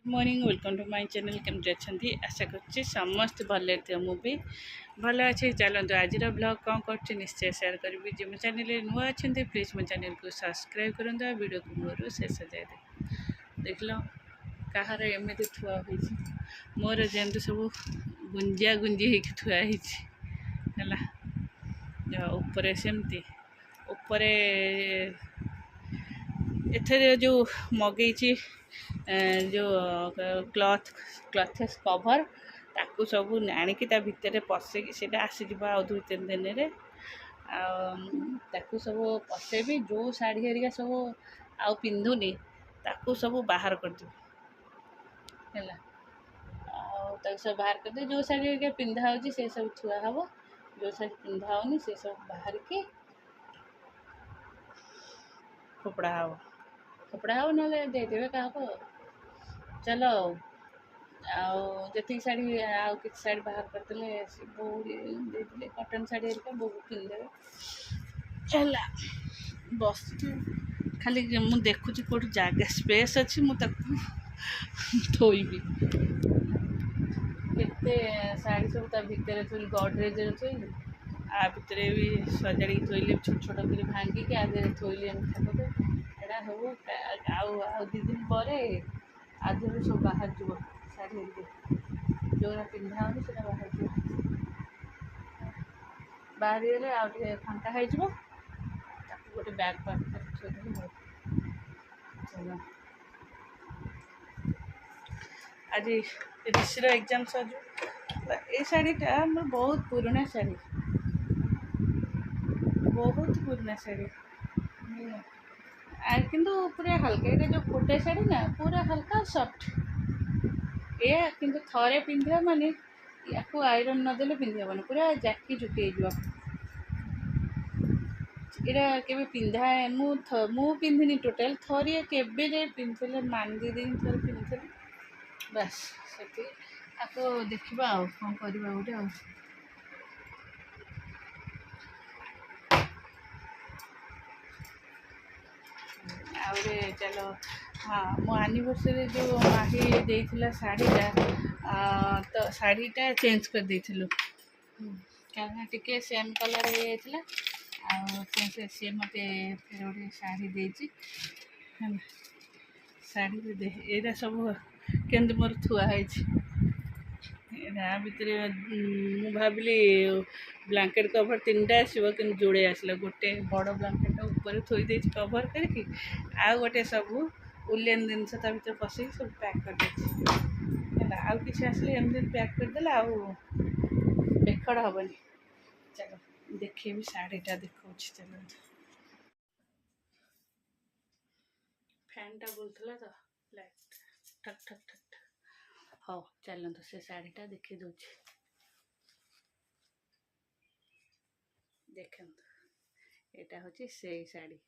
Morning welcome to my channel केमती अच्छी आशा कर समस्त भले मु भी भल अच्छे चलते आज ब्लॉग कौन कर निश्चय सेयार करी जो मो चैनल नुआ अच्छा प्लीज मो चैनल को सब्सक्राइब करूँ वीडियो को मोर शेष जाए देख लो कहार एमती थुआ मोर जमी सब गुंजिया गुंजी हो थुआई है सेमती उपरे एथेरे जो मगई जो क्लथेस कभर ताकू सब आणिकी भितर पशेगी से आसीज आ 2-3 दिन में ताकू सब पशेबी जो शाढ़ी हरिका सब आउ पिंधुनी ताकू सब बाहर करदेवी है सब बाहर करदे जो शाढ़ी हरिका पिंधा हो से सब थुआ हम जो शाढ़ी पिंधा होनी से सब बाहर के फोपड़ा हम ना देदेवे क्या चलो जी शाढ़ी आउ कि शाढ़ी बाहर करदे बो दे कटन शाढ़ी हरिका बो पिंधे बस खाली मु देखुची कोट जगह स्पेस अच्छी मुझे थोइबी केते शाढ़ी सब भितर थोड़ी गडरेज थोइली आ भितर भी सजाड़ी थोइली छोट छोट कर भांगी के आगे थोइली ठाकुर एटा हो आउ 2 दिन पर आधे सब बाहर जीव शाढ़ी जो पिंधा होनी से बाहर जीव बाहर गले आउटे फांका हो गोटे बैग पाखरे चलो आज ऋषिर एग्जाम सर ये शाढ़ीटा मोर बहुत पुराना शाढ़ी किंतु पूरा हल्का ये जो फुटे शाढ़ी ना पूरा हल्का सॉफ्ट ये किंतु थरे पिंधा माने या आयरन नदेले पिंधि हेबनी पूरा जाकी जुकी यहाँ के पिंधा मु पिंधिनी टोटाल थरिए के पिंधे मान दीदी थर पिंधे बस से आपको देखा कौन करवा गोटे आउे चलो हाँ मो एनिवर्सरी जो माही देइथिला शाढ़ीटा तो शाढ़ीटा चेंज कर देइथिलु कारण टिके सेम कलर हो जाइथिला सी मत फिर गोटे शाढ़ी देती शाढ़ी दे यहाँ सब केमती मोर थुआई भितर मु भाविली ब्लांकेट कभर 3टा आसो कि जोड़े आसला गोटे बड़ ब्लांकेट ऊपर थोड़ी कभर करके आ गोटे सब उलेन जिनस भर पशे सब पैक कर आउ कि आसले एमती पैक करदे बेखड़ हेनी चलो देखेबी शाढ़ीटा देखा चलो फैनटा बुलूला तो लाइट ठक ठक ठक हाँ चलते से शाढ़ीटा देखी दूची देखु यहाँ हूँ से शाढ़ी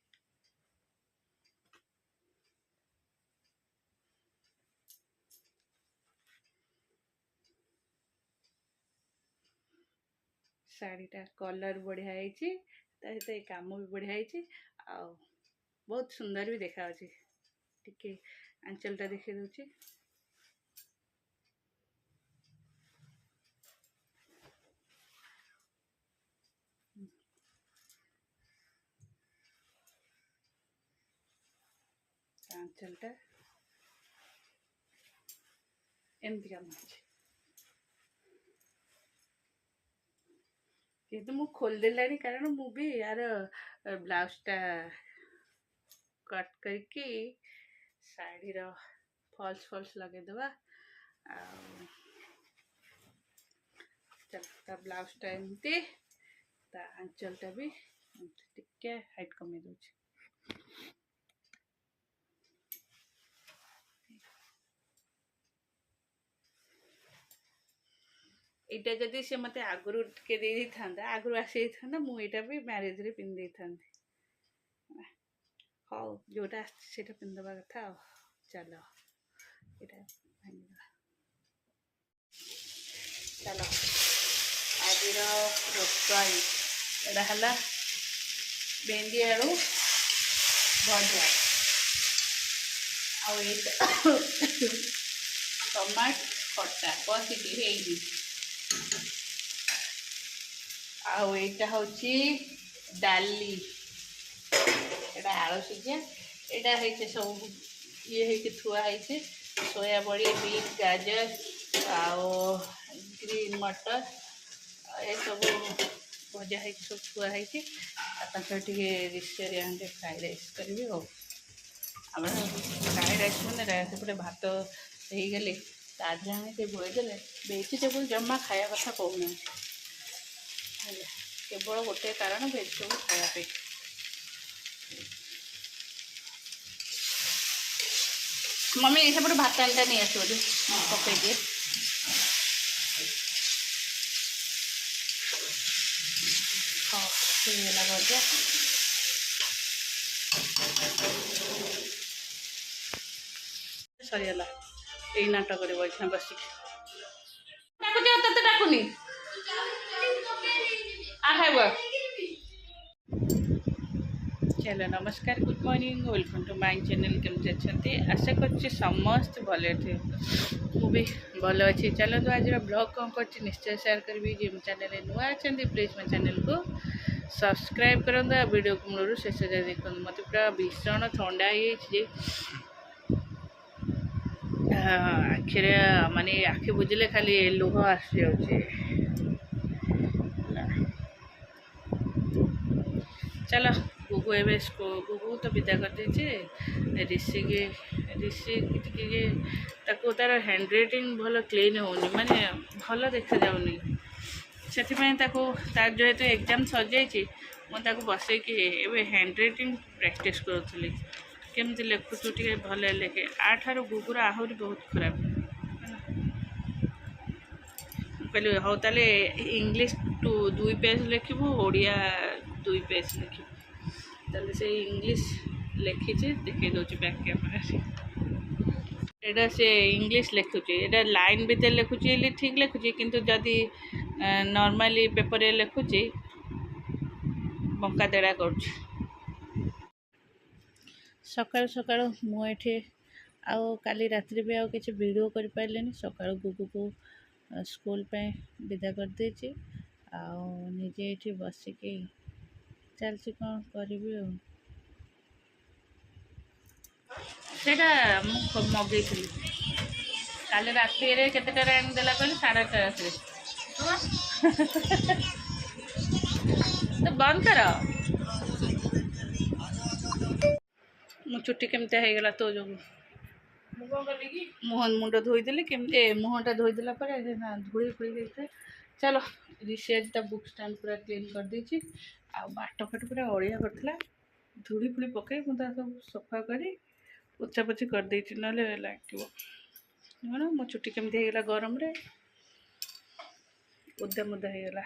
शाढ़ीटा कलर बढ़िया है काम भी बढ़िया है बहुत सुंदर भी देखा टिके आंचलटा देखी दूची आंचलटा एमती काम किंतु मु खोलदेला कारण मु भी यार ब्लाउजटा कट करके शाढ़ी फॉल्स फॉल्स लगेदेवा चल ब्लाउजटा एमती आंचलटा भी टिके हाइट कमे दूची एटा जदि से मत आगुरी टिके दे था आगुरी आसी था मुझा भी मैरेज रे पिंधे था हाँ जोटा से पिंधवा कथा चलो यहाँ चलो आज रोषाई यहाँ भेंडी आलू भजा टमाट खटा बसिकी ହେଇନି ଆଉ ଏଇଟା ହେଉଛି ଡାଲି ଏଇଟା ଆଳୁ ସିଝା ଏଇଟା ହେଇଛି ସବୁ ଇଏ ହେଇକି ଥୁଆ ହେଇଛି ସୋୟା ବଡ଼ି ବିଟ୍ ଗାଜର ଆଉ ଗ୍ରୀନ୍ ମଟର ଏସବୁ ଭଜା ହେଇକି ସବୁ ଥୁଆ ହେଇଛି ଆଉ ତାଙ୍କର ଟିକେ ରିସେରିଆନ୍ରେ ଫ୍ରାଏ ରାଇସ୍ କରିବି ଆଉ ଆମର ଫ୍ରାଏ ରାଇସ୍ ମାନେ ସେପଟେ ଭାତ ହେଇଗଲେ ତା ଦେହରେ ଆମେ ଟିକେ ବୋଇଦେଲେ ଭେଜିଟେବୁଲ୍ ଜମା ଖାଇବା କଥା କହୁନାହାନ୍ତି ହେଲା କେବଳ ଗୋଟେ କାରଣ ଭେଜିଟେବୁଲ୍ ଖାଇବା ପାଇଁ मम्मी सेपटे भात हांडा नहीं आस पकई दिए हाँ गला भजा सरीगला यही नाटक बसिक ते डाकुनी खाइब चलो नमस्कार good morning welcome to my channel केमती अच्छे आशा कर समस्त भले थे मुझे भल अच्छी चलते आज ब्लॉग कौन कर निश्चय शेयर करी जो चैनल नुआ अच्छा प्लीज मो चैनल को सब्सक्राइब करूँ वीडियो को मूलर शेष जाए देखो मत पूरा भीषण ठंडा आखिरे माने आखि बुझे खाली लुह आस चलो गुगु ए गुगु तो विदा कर ऋषि ऋषि तार हैंड राइटिंग भल क्लीन होनी माने भल देखा जाऊनी से तार जेहेतु एग्जाम सजाई मुझे बसैकी हैंड राइटिंग प्रैक्टिस करूली केमती लिखुचु टे भल लिखे आठार गुगुर आहरी बहुत खराब कहली हाँ ताले इंग्लिश 2 पेज लिखबू ओडिया 2 पेज लिखबू ताले से इंग्लिश लिखी देखे दूसरी बैक कैमेरा एटा से इंग्लिश लिखुची एटा लाइन भी लिखुची ठीक लिखुची किंतु जदि नॉर्मली पेपर लिखुची बंका तेड़ा कर सकाल सकाल मुझे आउ काली रात्रि भी आउ किसी वीडियो कर पारे सकाल गुगु को स्कूल पे विदा कर देछि आउ निजे ये बसिकी चलती कौन करी सेटा मगई काली राति केतेटा आनीदेला कहली 8:30 तो बंद कर मो चुट्टी केमती होगला तो जो मुह मुंड धोईदेली के मुहटा धोईदेला धूली खुली चलो ऋषि बुक स्टैंड पूरा क्लीन कर देछि आ बाट फाट पूरा अड़िया करथिला धूली फुली पकई मुझे सब सफा करी पोछा पोछी कर देछि नले लागिवो ना मो चुट्टी केमती होगला गरम रे उदा मुदा होगला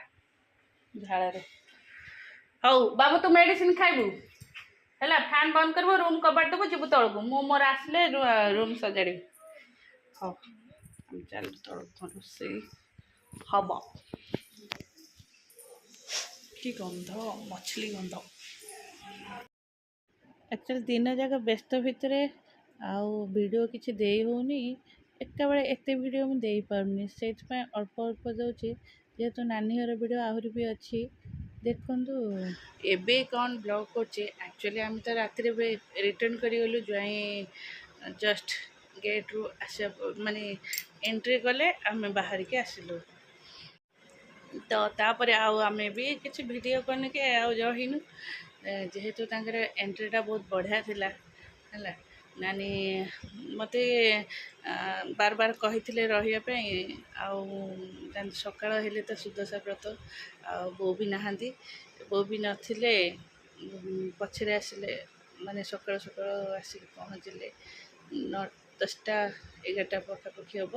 झाड़े हौ बाबू तू मेडिसिन खाइबू है फैन बंद कर रूम कबाट देव जीव तौक मु मोर आसले रूम सजाड़ी हाँ चल तौक रोसे हम कि गंध मछली गंध एक्चुअली दिन जाक व्यस्त भितर आउ वीडियो किसी दे होनी एका बेले एत वीडियो मुझे पार्नी से अल्प अल्प दूसरी जेहेतु नानी घर वीडियो आहरी भी अच्छी देखु एबे कौन ब्लॉग करचे एक्चुअली आम तो रात रिटर्न करूँ ज्वाई जस्ट गेट रु आस माने एंट्री कले आम बाहर के आसिलु तो तापर आम भी किसी वीडियो करने के आहीनु जेहेतु एंट्रीटा बहुत बढ़िया थिला है नानी मते बार बार कही रही सकाळ हेले तो सुदशा व्रत बो भी नहांती बो भी नथिले पछरे आसिले माने सकाळ सकाळ आसिक पहुँचले 10टा 11टा पखापाखि हम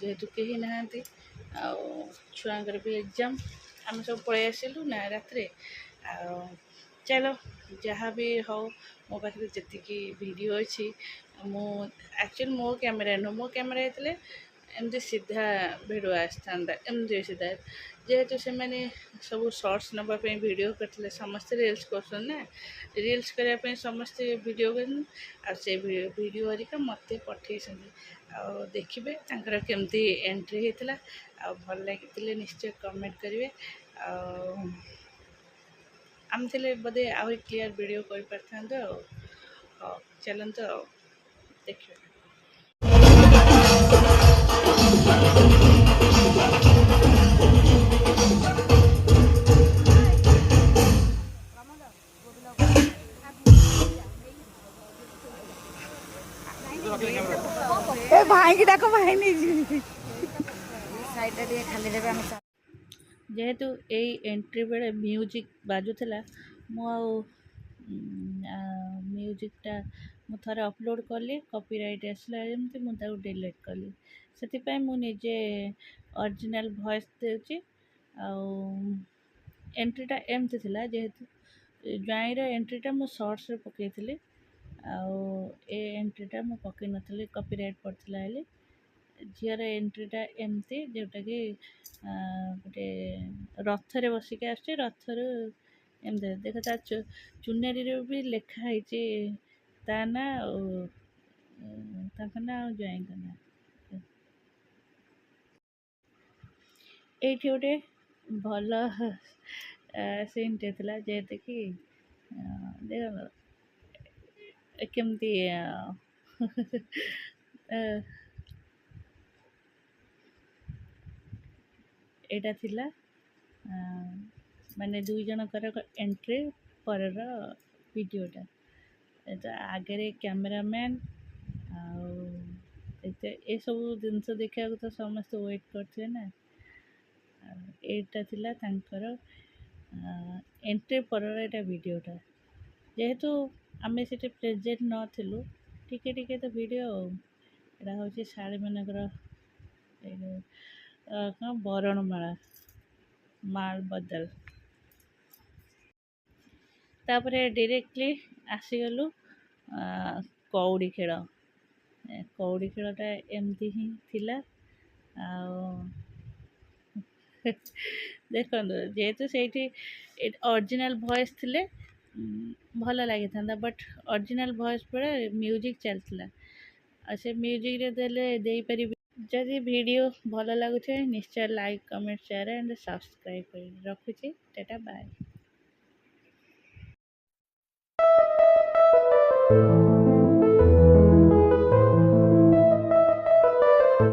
जेहेतु कहीं नहांती छुआंकर भी एग्जाम आम सब पलि आसिलु ना रात चलो जहाँ भी हो मो पाखे जी वीडियो अच्छी मु एक्चुअली मो कैमेरा नु मो कैमेरा होते एमती सीधा भिडियो आसता एमती सीधा जेहेतु से मैंने सब शॉर्ट्स नापी वीडियो करते समस्ते रिल्स कर ना रिल्स करने समस्ते वीडियो कर वीडियो हरिका मत पठे देखिए केमती एंट्री होता आ भल लगी निश्चय कमेंट करेंगे आम थे बोधे आहरी क्लीयर वीडियो कर पार चलते देखिए ए भाई की डाको भाई नहीं जी साइड रे खाली देबे हम जेहेतु यही एंट्री बेले म्यूजिक बाजुला म्यूजिकटा मु थे अपलोड कली कॉपीराइट आसला जमती मुझे डिलीट कली से मुझे ओरिजिनल वॉइस देउची एंट्रीटा एमती थिला जेहेतु ज्वाइंर एंट्रीटा मु शॉर्ट्स रे पकईली ए एंट्रीटा मु पकई नथली कॉपीराइट पड़ता है झीर एंट्रीटा एमती जोटा कि गोटे रथरे बसिक आस रथर एमती देख ता चुनरी भी लिखाई ता ना ना ज्वाइन ना ये गोटे भल सीनटे था जेहेतु कि देख केमती एटा थिला माने दुई जनकर एंट्री पर वीडियोटा तो आगे कैमरामैन ये सब जिनस देखा तो समस्त वेट करते ना एटा थिला तांकर एंट्री पर एटा वीडियोटा जेहेतु आम से प्रेजेंट नथिलु टिके टिके तो वीडियो एटा हूँ शाढ़ी मानकर कौन बरणमाला माल बदल तापर डायरेक्टली आसीगलु कौड़ी खेल कौड़ी खेलटा एमती ही थिला देखो जेहेतु से ओरिजिनल वॉइस थिले भल लगी था बट ओरिजिनल वॉइस पर म्यूजिक चलता से म्यूजिक रे देले दे पारि जदि वीडियो भल लगुचे निश्चय like comment share and subscribe कर रखुची टाटा बाय।